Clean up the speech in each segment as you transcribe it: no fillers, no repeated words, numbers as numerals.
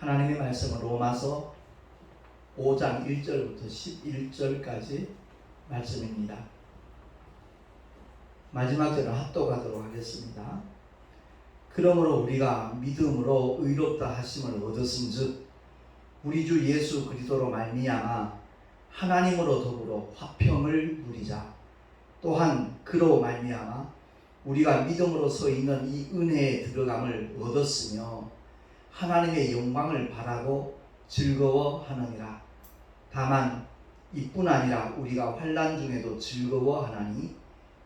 하나님의 말씀은 로마서 5장 1절부터 11절까지 말씀입니다. 마지막 절을 합독하도록 하겠습니다. 그러므로 우리가 믿음으로 의롭다 하심을 얻었은즉 우리 주 예수 그리스도로 말미암아 하나님으로 더불어 화평을 누리자. 또한 그로 말미암아 우리가 믿음으로 서 있는 이 은혜에 들어감을 얻었으며 하나님의 영광을 바라고 즐거워하느니라. 다만 이뿐 아니라 우리가 환난 중에도 즐거워하나니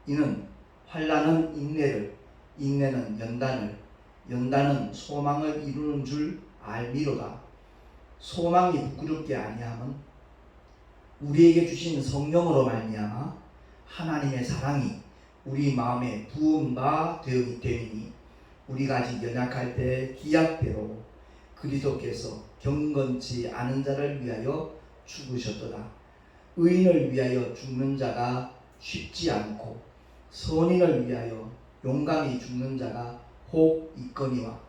이는 환난은 인내를, 인내는 연단을, 연단은 소망을 이루는 줄 알미로다. 소망이 부끄럽게 아니함은 우리에게 주신 성령으로 말미암아 하나님의 사랑이 우리 마음에 부은 바 되었기 때문이니 우리가 아직 연약할 때 기약대로 그리스도께서 경건치 않은 자를 위하여 죽으셨도다. 의인을 위하여 죽는 자가 쉽지 않고 선인을 위하여 용감히 죽는 자가 혹 있거니와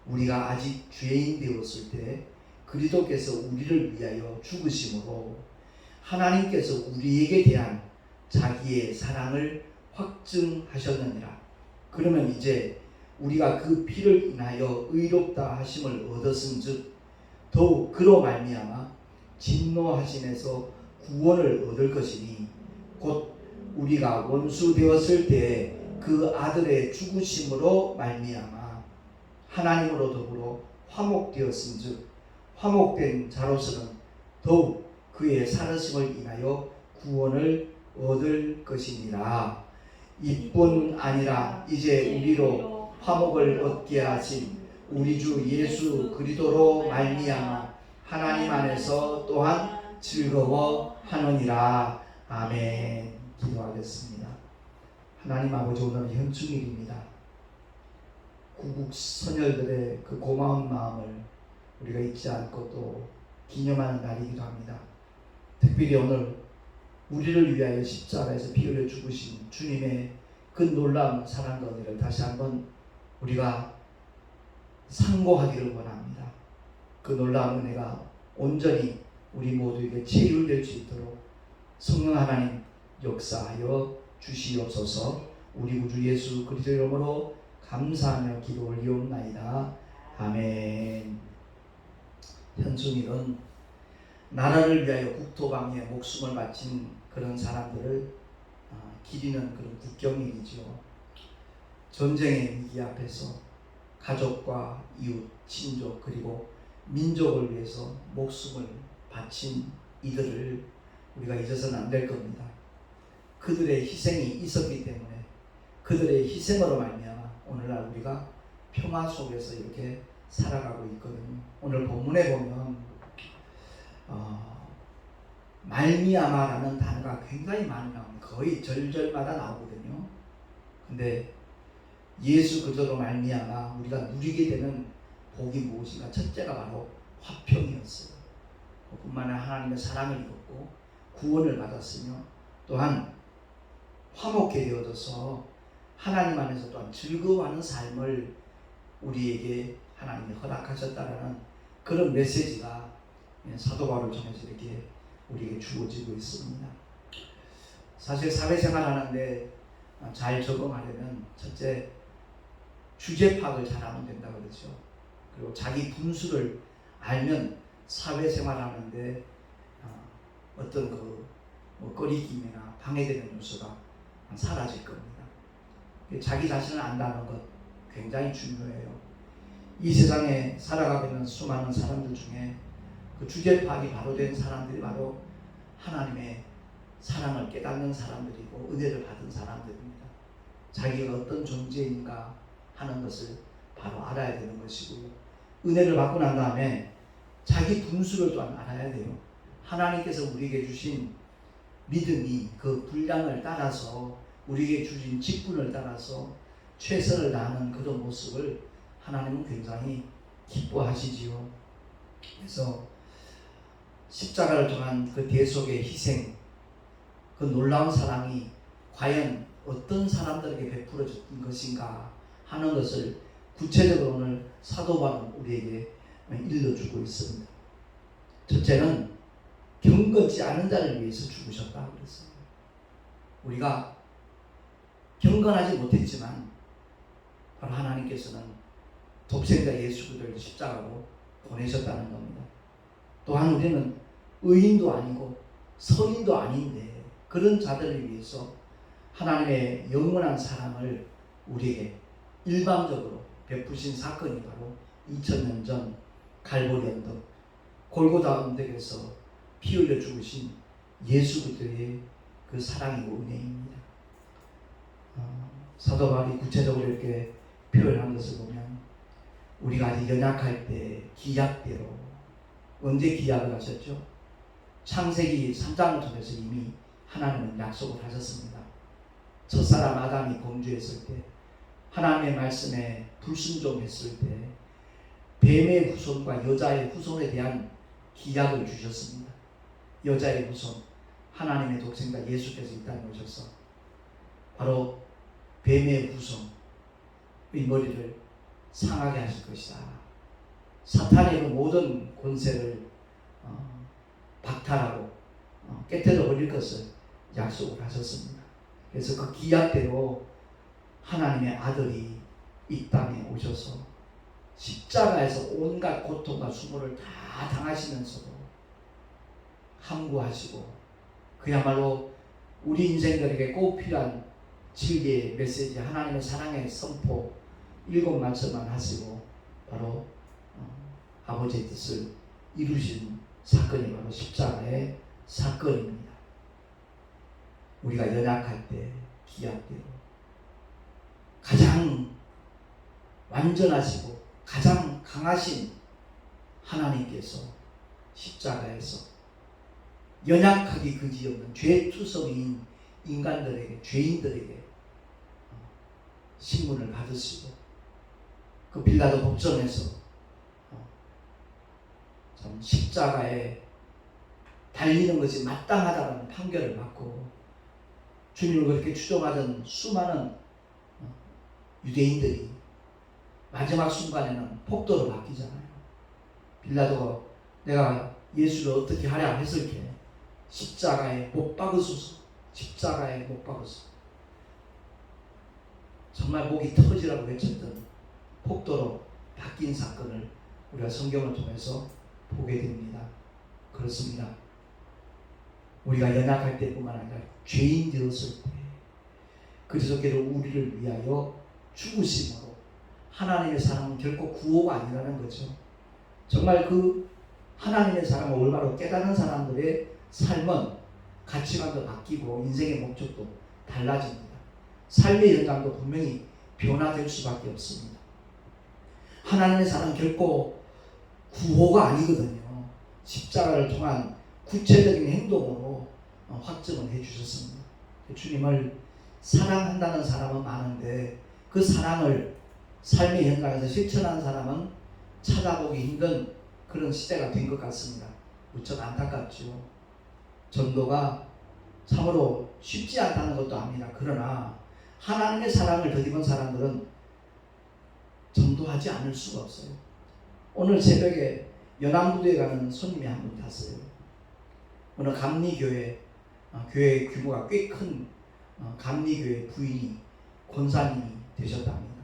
우리가 아직 죄인 되었을 때 그리스도께서 우리를 위하여 죽으심으로 하나님께서 우리에게 대한 자기의 사랑을 확증하셨느니라. 그러면 이제 우리가 그 피를 인하여 의롭다 하심을 얻었은즉 더욱 그로 말미암아 진노하심에서 구원을 얻을 것이니 곧 우리가 원수 되었을 때 그 아들의 죽으심으로 말미암아 하나님으로 더불어 화목되었은즉 화목된 자로서는 더욱 그의 살으심을 인하여 구원을 얻을 것이니라. 이뿐 아니라 이제 우리로 화목을 얻게 하신 우리 주 예수 그리스도로 말미암아 하나님 안에서 또한 즐거워하느니라. 아멘. 기도하겠습니다. 하나님 아버지, 오늘은 현충일입니다. 구국 선열들의 그 고마운 마음을 우리가 잊지 않고 또 기념하는 날이기도 합니다. 특별히 오늘 우리를 위하여 십자가에서 피 흘려 죽으신 주님의 그 놀라운 사랑과 은혜를 다시 한번 우리가 상고하기를 원합니다. 그 놀라운 은혜가 온전히 우리 모두에게 체휼될 수 있도록 성령 하나님 역사하여 주시옵소서. 우리 구주 예수 그리스도 이름으로 감사하며 기도 올리옵나이다. 아멘. 현충일은 나라를 위하여 국토방위에 목숨을 바친 그런 사람들을 기리는 그런 국경일이죠. 전쟁의 위기 앞에서 가족과 이웃, 친족 그리고 민족을 위해서 목숨을 바친 이들을 우리가 잊어서는 안 될 겁니다. 그들의 희생이 있었기 때문에 그들의 희생으로 말미암아 오늘날 우리가 평화 속에서 이렇게 살아가고 있거든요. 오늘 본문에 보면 말미암아라는 단어가 굉장히 많이 나옵니다. 거의 절절마다 나오거든요. 근데 예수 그리스도로 말미암아 우리가 누리게 되는 복이 무엇인가? 첫째가 바로 화평이었어요. 뿐만 아니라 하나님의 사랑을 입었고 구원을 받았으며 또한 화목해 되어져서 하나님 안에서 또한 즐거워하는 삶을 우리에게 하나님이 허락하셨다라는 그런 메시지가 사도 바울을 통해서 이렇게 우리에게 주어지고 있습니다. 사실 사회생활 하는데 잘 적응하려면 첫째 주제 파악을 잘하면 된다고 그러죠. 그리고 자기 분수를 알면 사회생활 하는데 어떤 그 꺼리낌이나 방해되는 요소가 사라질 겁니다. 자기 자신을 안다는 것 굉장히 중요해요. 이 세상에 살아가고 있는 수많은 사람들 중에 그 주제 파악이 바로 된 사람들이 바로 하나님의 사랑을 깨닫는 사람들이고 은혜를 받은 사람들입니다. 자기가 어떤 존재인가 하는 것을 바로 알아야 되는 것이고요. 은혜를 받고 난 다음에 자기 분수를 또한 알아야 돼요. 하나님께서 우리에게 주신 믿음이 그 분량을 따라서 우리에게 주신 직분을 따라서 최선을 다하는 그런 모습을 하나님은 굉장히 기뻐하시지요. 그래서 십자가를 통한 그 대속의 희생, 그 놀라운 사랑이 과연 어떤 사람들에게 베풀어졌던 것인가 하는 것을 구체적으로 오늘 사도 바울은 우리에게 일러주고 있습니다. 첫째는 경건치 않은 자를 위해서 죽으셨다고 그랬어요. 우리가 경건하지 못했지만 바로 하나님께서는 독생자 예수 그리스도를 십자가로 보내셨다는 겁니다. 또한 우리는 의인도 아니고 선인도 아닌데 그런 자들을 위해서 하나님의 영원한 사랑을 우리에게 일방적으로 베푸신 사건이 바로 2000년 전 갈보리 언덕 골고다 언덕에서 피 흘려 죽으신 예수 그리스도의 그 사랑이고 은혜입니다. 사도 바울이 구체적으로 이렇게 표현한 것을 보면 우리가 아직 연약할 때 기약대로 언제 기약을 하셨죠? 창세기 3장을 통해서 이미 하나님은 약속을 하셨습니다. 첫사람 아담이 범죄했을 때 하나님의 말씀에 불순종했을 때 뱀의 후손과 여자의 후손에 대한 기약을 주셨습니다. 여자의 후손 하나님의 독생자 예수께서 이 땅에 오셔서 바로 뱀의 후손의 머리를 상하게 하실 것이다. 사탄의 그 모든 권세를 박탈하고 깨뜨려 버릴 것을 약속을 하셨습니다. 그래서 그 기약대로 하나님의 아들이 이 땅에 오셔서 십자가에서 온갖 고통과 수모를 다 당하시면서도 함구하시고 그야말로 우리 인생들에게 꼭 필요한 진리의 메시지 하나님의 사랑의 선포 7말씀만 하시고 바로 아버지의 뜻을 이루신 사건이 바로 십자가의 사건입니다. 우리가 연약할 때 기약대로 가장 완전하시고 가장 강하신 하나님께서 십자가에서 연약하기 그지없는 죄투성인 인간들에게 죄인들에게 신문을 받으시고 그 빌라도 법정에서 참 십자가에 달리는 것이 마땅하다는 판결을 받고 주님을 그렇게 추종하던 수많은 유대인들이 마지막 순간에는 폭도로 바뀌잖아요. 빌라도가 내가 예수를 어떻게 하랴 했을 때 십자가에 못 박으소서, 십자가에 못 박으소서. 정말 목이 터지라고 외쳤던 폭도로 바뀐 사건을 우리가 성경을 통해서 보게 됩니다. 그렇습니다. 우리가 연약할 때뿐만 아니라 죄인 되었을 때 그리스도께서 우리를 위하여 죽으심으로 하나님의 사랑은 결코 구호가 아니라는 거죠. 정말 그 하나님의 사랑을 올바로 깨닫는 사람들의 삶은 가치관도 바뀌고 인생의 목적도 달라집니다. 삶의 현장도 분명히 변화될 수밖에 없습니다. 하나님의 사랑은 결코 구호가 아니거든요. 십자가를 통한 구체적인 행동으로 확증을 해주셨습니다. 주님을 사랑한다는 사람은 많은데 그 사랑을 삶의 현장에서 실천하는 사람은 찾아보기 힘든 그런 시대가 된 것 같습니다. 무척 안타깝죠. 전도가 참으로 쉽지 않다는 것도 압니다. 그러나 하나님의 사랑을 덧입은 사람들은 전도하지 않을 수가 없어요. 오늘 새벽에 연안부두에 가는 손님이 한 분 탔어요. 오늘 감리교회 교회 규모가 꽤 큰 감리교회 부인이 권사님이 되셨답니다.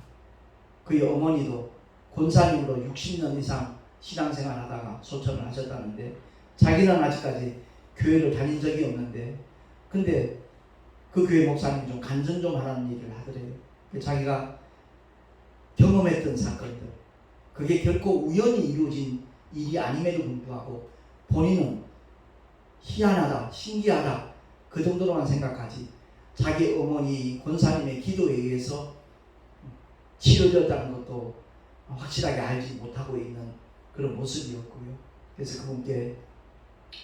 그의 어머니도 권사님으로 60년 이상 신앙생활 하다가 소천을 하셨다는데 자기는 아직까지 교회를 다닌 적이 없는데 근데 그 교회 목사님이 좀 간증 좀 하라는 얘기를 하더래요. 자기가 경험했던 사건들 그게 결코 우연히 이루어진 일이 아님에도 불구하고 본인은 희한하다, 신기하다 그 정도로만 생각하지 자기 어머니 권사님의 기도에 의해서 치료되었다는 것도 확실하게 알지 못하고 있는 그런 모습이었고요. 그래서 그분께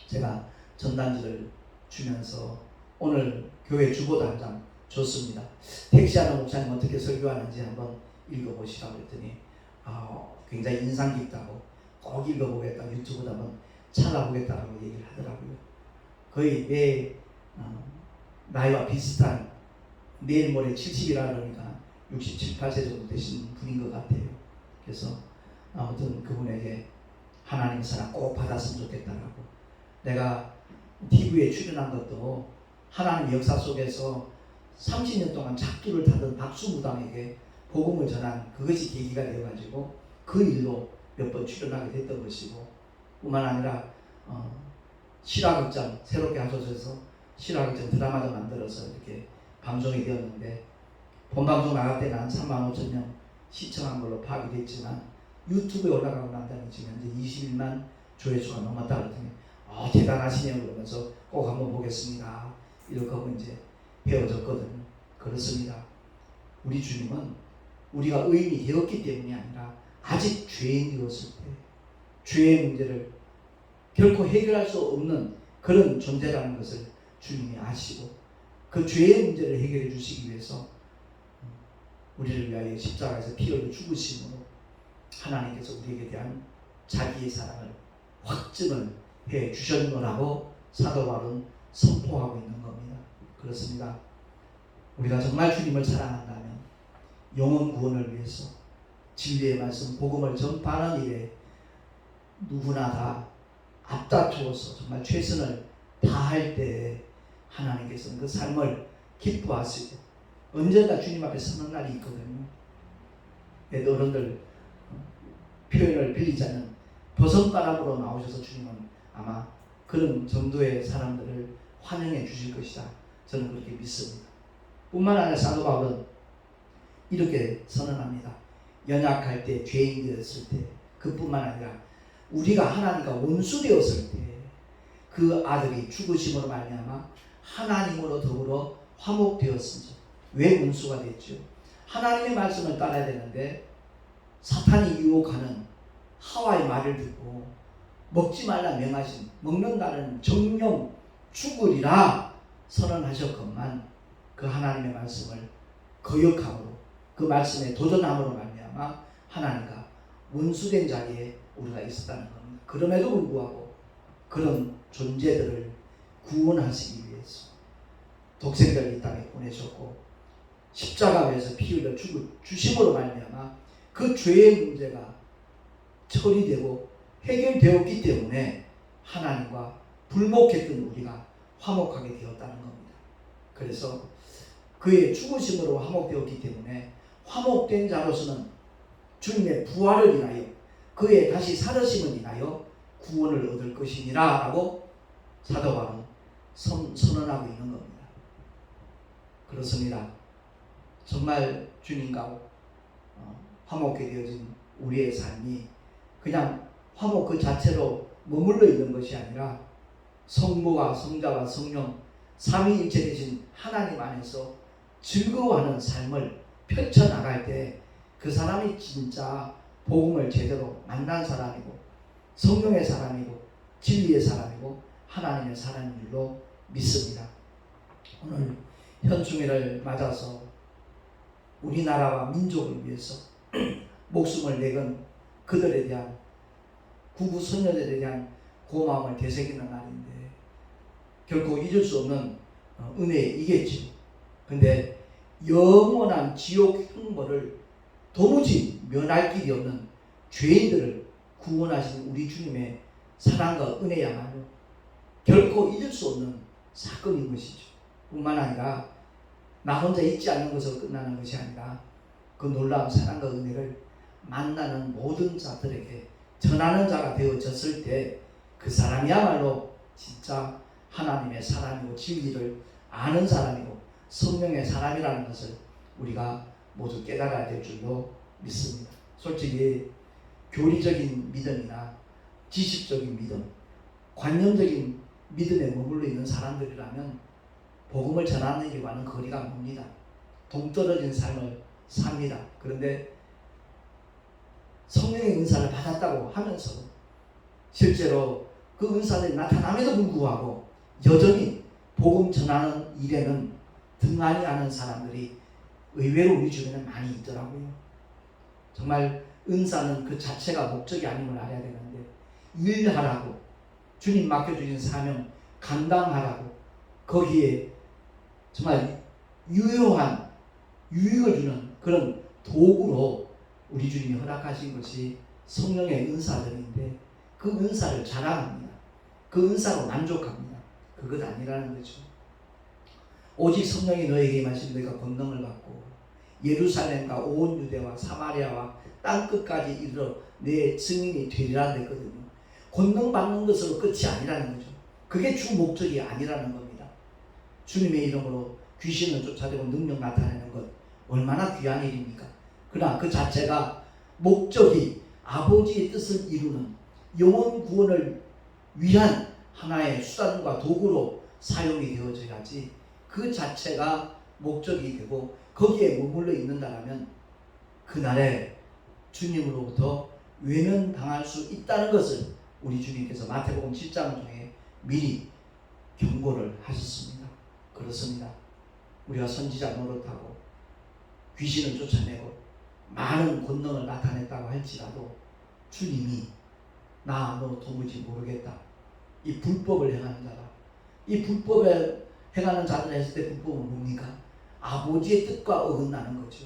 제가 전단지를 주면서 오늘 교회 주보도 한 장 줬습니다. 택시하는 목사님 어떻게 설교하는지 한번 읽어보시라고 했더니 굉장히 인상 깊다고 꼭 읽어보겠다 유튜브도 한번 찾아보겠다라고 얘기를 하더라고요. 거의 내 나이와 비슷한 내일 모레 70이라 그러니까 67, 8세 정도 되신 분인 것 같아요. 그래서 아무튼 그분에게 하나님의 사랑 꼭 받았으면 좋겠다라고. 내가 TV에 출연한 것도 하나님의 역사 속에서 30년 동안 작두를 타던 박수무당에게 복음을 전한 그것이 계기가 되어가지고 그 일로 몇 번 출연하게 됐던 것이고, 뿐만 아니라 실화극장 새롭게 하소서에서 실화극장 드라마도 만들어서 이렇게 방송이 되었는데, 본방송 나갈 때는 한 35,000명 시청한 걸로 파악이 됐지만 유튜브에 올라가고 난 다음에 지금 현재 21만 조회수가 넘었다 그러더니 대단하시네요 그러면서 꼭 한번 보겠습니다 이렇게 하고 이제 헤어졌거든요. 그렇습니다. 우리 주님은 우리가 의인이 되었기 때문이 아니라 아직 죄인 되었을 때 죄의 문제를 결코 해결할 수 없는 그런 존재라는 것을 주님이 아시고 그 죄의 문제를 해결해 주시기 위해서 우리를 위하여 십자가에서 피 흘려 죽으심으로 하나님께서 우리에게 대한 자기의 사랑을 확증을 해 주셨노라고 사도 바울은 선포하고 있는 겁니다. 그렇습니다. 우리가 정말 주님을 사랑한다면 영혼 구원을 위해서 진리의 말씀 복음을 전파하는 일에 누구나 다 앞다투어서 정말 최선을 다할 때 하나님께서는 그 삶을 기뻐하시고 언젠가 주님 앞에 서는 날이 있거든요. 어른들 표현을 빌리자면 버선바람으로 나오셔서 주님은 아마 그런 정도의 사람들을 환영해 주실 것이다. 저는 그렇게 믿습니다. 뿐만 아니라 사도 바울은 이렇게 선언합니다. 연약할 때, 죄인 되었을 때, 그뿐만 아니라 우리가 하나님과 원수 되었을 때 그 아들이 죽으심으로 말미암아 하나님으로 더불어 화목되었습니다. 왜 원수가 됐죠? 하나님의 말씀을 따라야 되는데 사탄이 유혹하는 하와의 말을 듣고 먹지 말라 명하신 먹는다는 정령 죽으리라 선언하셨건만 그 하나님의 말씀을 거역함으로 그 말씀에 도전함으로 말미암아 하나님과 원수된 자리에 우리가 있었다는 겁니다. 그럼에도 불구하고 그런 존재들을 구원하시기 위해서 독생자를 이 땅에 보내셨고 십자가에서 피 흘려 주심으로 말미암아 그 죄의 문제가 처리되고 해결되었기 때문에 하나님과 불목했던 우리가 화목하게 되었다는 겁니다. 그래서 그의 죽으심으로 화목되었기 때문에 화목된 자로서는 주님의 부활을 인하여 그의 다시 살으심을 인하여 구원을 얻을 것이니라 라고 사도 바울은 선언하고 있는 겁니다. 그렇습니다. 정말 주님과 화목하게 되어진 우리의 삶이 그냥 화목 그 자체로 머물러 있는 것이 아니라 성부와 성자와 성령 삼위일체 되신 하나님 안에서 즐거워하는 삶을 펼쳐나갈 때 그 사람이 진짜 복음을 제대로 만난 사람이고 성령의 사람이고 진리의 사람이고 하나님의 사람인 줄로 믿습니다. 오늘 현충일을 맞아서 우리나라와 민족을 위해서 목숨을 내건 그들에 대한 구구 선녀들에 대한 고마움을 되새기는 날인데 결코 잊을 수 없는 은혜이겠죠. 근데 영원한 지옥 형벌을 도무지 면할 길이 없는 죄인들을 구원하신 우리 주님의 사랑과 은혜야말로 결코 잊을 수 없는 사건인 것이죠. 뿐만 아니라 나 혼자 잊지 않는 것으로 끝나는 것이 아니라 그 놀라운 사랑과 은혜를 만나는 모든 자들에게 전하는 자가 되어졌을 때 그 사람이야말로 진짜 하나님의 사람이고 진리를 아는 사람이고 성령의 사람이라는 것을 우리가 모두 깨달아야 될 줄로 믿습니다. 솔직히 교리적인 믿음이나 지식적인 믿음, 관념적인 믿음에 머물러 있는 사람들이라면 복음을 전하는 일과는 거리가 멉니다. 동떨어진 삶을 삽니다. 그런데 성령의 은사를 받았다고 하면서도 실제로 그 은사들이 나타남에도 불구하고 여전히 복음 전하는 일에는 등한히 하는 사람들이 의외로 우리 주변에 많이 있더라고요. 정말 은사는 그 자체가 목적이 아님을 알아야 되는데 일하라고 주님 맡겨주신 사명 감당하라고 거기에 정말 유효한 유익을 주는 그런 도구로 우리 주님이 허락하신 것이 성령의 은사들인데 그 은사를 자랑합니다. 그 은사로 만족합니다. 그것 아니라는 거죠. 오직 성령이 너에게 임하시면 너희가 권능을 받고 예루살렘과 온 유대와 사마리아와 땅끝까지 이르러 내 증인이 되리라 했거든요. 권능 받는 것으로 끝이 아니라는 거죠. 그게 주 목적이 아니라는 겁니다. 주님의 이름으로 귀신을 쫓아내고 능력 나타내는 것 얼마나 귀한 일입니까? 그러나 그 자체가 목적이 아버지의 뜻을 이루는 영혼 구원을 위한 하나의 수단과 도구로 사용이 되어져야지 그 자체가 목적이 되고 거기에 머물러 있는다면 그날에 주님으로부터 외면당할 수 있다는 것을 우리 주님께서 마태복음 7장을 통해 미리 경고를 하셨습니다. 그렇습니다. 우리가 선지자 노릇하고 귀신을 쫓아내고 많은 권능을 나타냈다고 할지라도 주님이 나 너 도무지 모르겠다. 이 불법을 행하는 자다. 이 불법을 행하는 자들 했을 때 불법은 뭡니까? 아버지의 뜻과 어긋나는 거죠.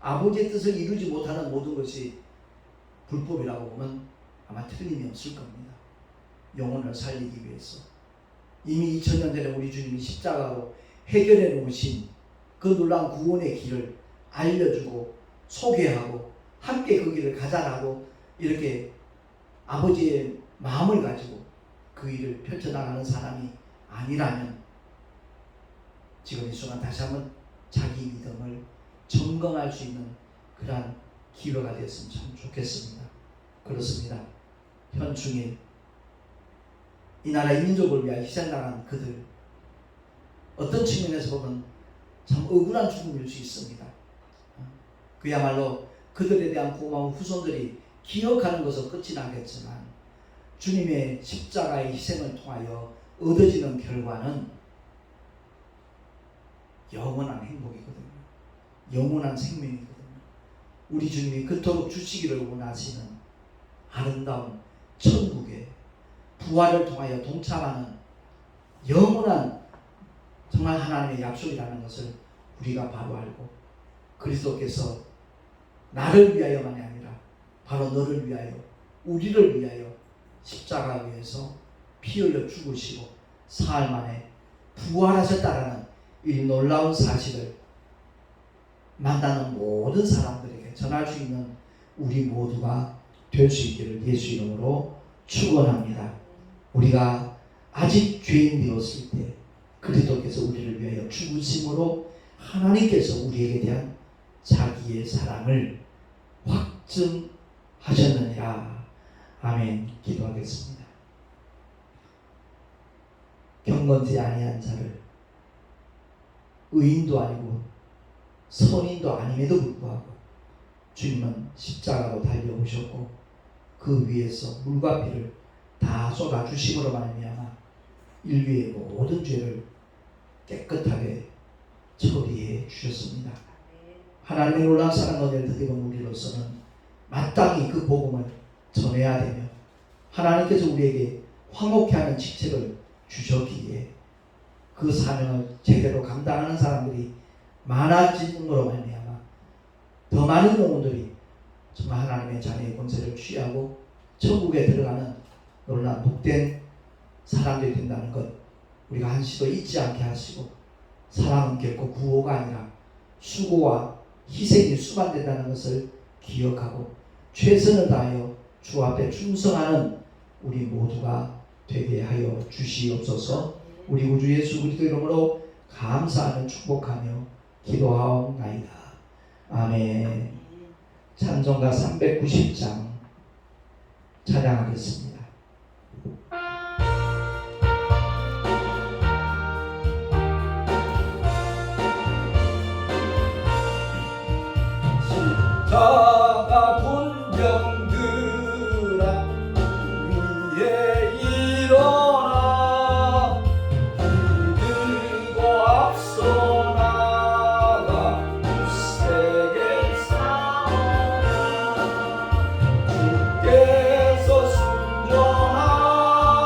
아버지의 뜻을 이루지 못하는 모든 것이 불법이라고 보면 아마 틀림이 없을 겁니다. 영혼을 살리기 위해서 이미 2000년 전에 우리 주님이 십자가로 해결해 놓으신 그 놀라운 구원의 길을 알려주고 소개하고 함께 그 길을 가자라고 이렇게 아버지의 마음을 가지고 그 일을 펼쳐나가는 사람이 아니라면 지금 이 순간 다시 한번 자기 믿음을 점검할 수 있는 그러한 기회가 되었으면 참 좋겠습니다. 그렇습니다. 현충일 이 나라 이 민족을 위하여 희생당한 그들 어떤 측면에서 보면 참 억울한 죽음일 수 있습니다. 그야말로 그들에 대한 고마운 후손들이 기억하는 것으로 끝이 나겠지만 주님의 십자가의 희생을 통하여 얻어지는 결과는 영원한 행복이거든요. 영원한 생명이거든요. 우리 주님이 그토록 주시기를 원하시는 아름다운 천국의 부활을 통하여 동참하는 영원한 정말 하나님의 약속이라는 것을 우리가 바로 알고 그리스도께서 나를 위하여만이 아니라 바로 너를 위하여 우리를 위하여 십자가 위에서 피 흘려 죽으시고 사흘 만에 부활하셨다라는 이 놀라운 사실을 만나는 모든 사람들에게 전할 수 있는 우리 모두가 될 수 있기를 예수 이름으로 축원합니다. 우리가 아직 죄인되었을 때 그리스도께서 우리를 위하여 죽으심으로 하나님께서 우리에게 대한 자기의 사랑을 확증하셨느니라. 아멘. 기도하겠습니다. 경건지 아니한 자를 의인도 아니고 선인도 아님에도 불구하고 주님은 십자가로 달려오셨고 그 위에서 물과 피를 다 쏟아주심으로 말미암아 인류의 모든 죄를 깨끗하게 처리해 주셨습니다. 하나님의 놀라운 사랑 은혜를 드리는 우리로서는 마땅히 그 복음을 전해야 되며 하나님께서 우리에게 화목케 하는 직책을 주셨기에 그 사명을 제대로 감당하는 사람들이 많아짐으로 말미암아 더 많은 영혼들이 정말 하나님의 자녀의 권세를 취하고 천국에 들어가는 놀라운 복된 사람들이 된다는 것 우리가 한시도 잊지 않게 하시고 사랑은 결코 구호가 아니라 수고와 희생이 수반된다는 것을 기억하고 최선을 다하여 주 앞에 충성하는 우리 모두가 되게 하여 주시옵소서. 우리 구주 예수 그리스도 이름으로 감사하며 축복하며 기도하옵나이다. 아멘. 찬송가 390장 찬양하겠습니다. 십자가 군병들아 위에 일어나 들고 앞서 나가 굳세게 싸워라 주께서 순종하라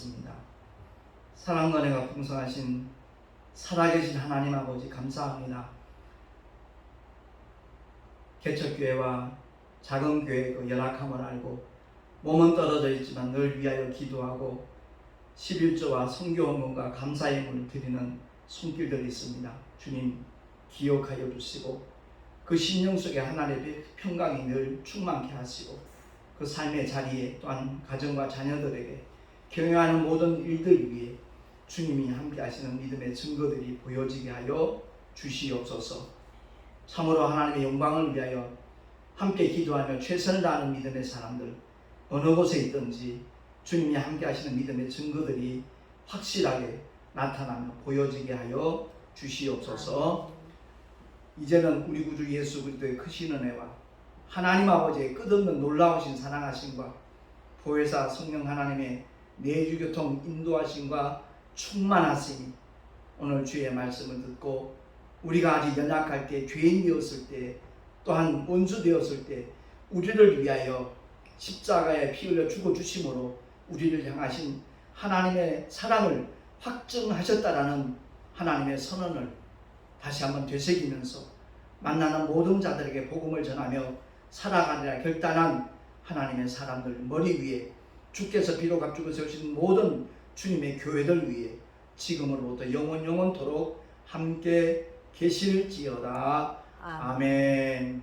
기도드리겠습니다. 사랑과 은혜가 풍성하신 살아계신 하나님 아버지 감사합니다. 개척교회와 작은 교회의 그 열악함을 알고 몸은 떨어져 있지만 늘 위하여 기도하고 11조와 선교 헌금과 감사의 예물을 드리는 손길들이 있습니다. 주님 기억하여 주시고 그 심령 속에 하나님의 평강이 늘 충만케 하시고 그 삶의 자리에 또한 가정과 자녀들에게 경영하는 모든 일들 위에 주님이 함께 하시는 믿음의 증거들이 보여지게 하여 주시옵소서. 참으로 하나님의 영광을 위하여 함께 기도하며 최선을 다하는 믿음의 사람들 어느 곳에 있든지 주님이 함께 하시는 믿음의 증거들이 확실하게 나타나며 보여지게 하여 주시옵소서. 이제는 우리 구주 예수 그리스도의 크신 은혜와 하나님 아버지의 끝없는 놀라우신 사랑하심과 보혜사 성령 하나님의 내주교통 인도하심과 충만하심이 오늘 주의 말씀을 듣고 우리가 아직 연약할 때, 죄인 되었을 때, 또한 원수 되었을 때 우리를 위하여 십자가에 피 흘려 죽어주심으로 우리를 향하신 하나님의 사랑을 확증하셨다라는 하나님의 선언을 다시 한번 되새기면서 만나는 모든 자들에게 복음을 전하며 살아가리라 결단한 하나님의 사람들 머리 위에 주께서 비록 앞두고 세우신 모든 주님의 교회들 위에 지금으로부터 영원토록 함께 계실지어다. 아멘.